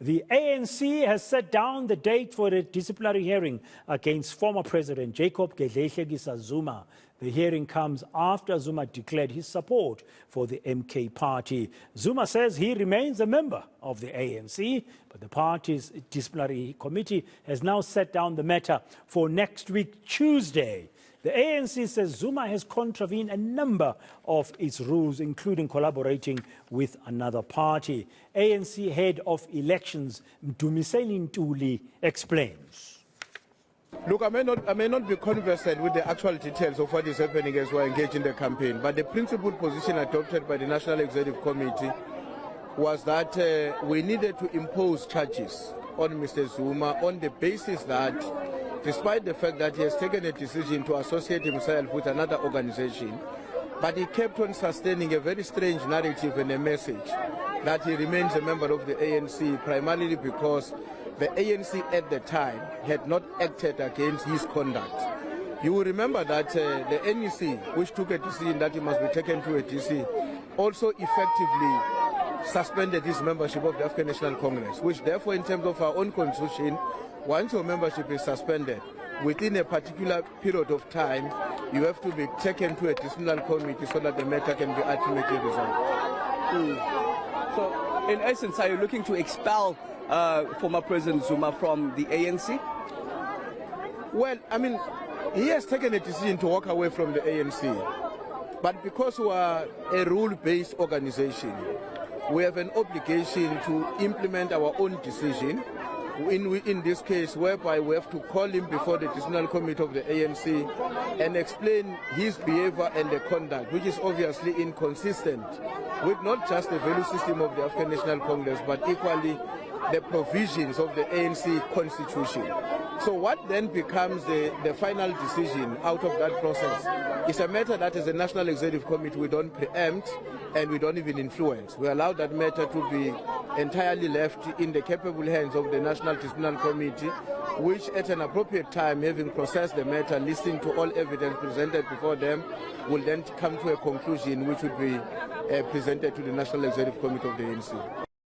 The ANC has set down the date for a disciplinary hearing against former President Jacob Zuma. The hearing comes after Zuma declared his support for the eNCA party. Zuma says he remains a member of the ANC, but the party's Disciplinary Committee has now set down the matter for next week, Tuesday. The ANC says Zuma has contravened a number of its rules, including collaborating with another party. ANC head of elections, Mdumiseni Ntuli, explains. Look, I may not be conversant with the actual details of what is happening as we engage in the campaign, but the principled position adopted by the National Executive Committee was that we needed to impose charges on Mr. Zuma on the basis that, despite the fact that he has taken a decision to associate himself with another organization, but he kept on sustaining a very strange narrative and a message that he remains a member of the ANC, primarily because the ANC at the time had not acted against his conduct. You will remember that the NEC, which took a decision that he must be taken to a DC, also effectively suspended his membership of the African National Congress, which therefore, in terms of our own constitution, once your membership is suspended, within a particular period of time, you have to be taken to a disciplinary committee so that the matter can be ultimately resolved. So, in essence, are you looking to expel former President Zuma from the ANC? Well, I mean, he has taken a decision to walk away from the ANC. But because we are a rule-based organization, we have an obligation to implement our own decision. In this case, whereby we have to call him before the Disciplinary Committee of the ANC and explain his behavior and the conduct, which is obviously inconsistent with not just the value system of the African National Congress, but equally the provisions of the ANC constitution. So what then becomes the final decision out of that process is a matter that as a National Executive Committee we don't preempt and we don't even influence. We allow that matter to be entirely left in the capable hands of the National Disciplinary Committee, which at an appropriate time, having processed the matter, listening to all evidence presented before them, will then come to a conclusion which would be presented to the National Executive Committee of the ANC.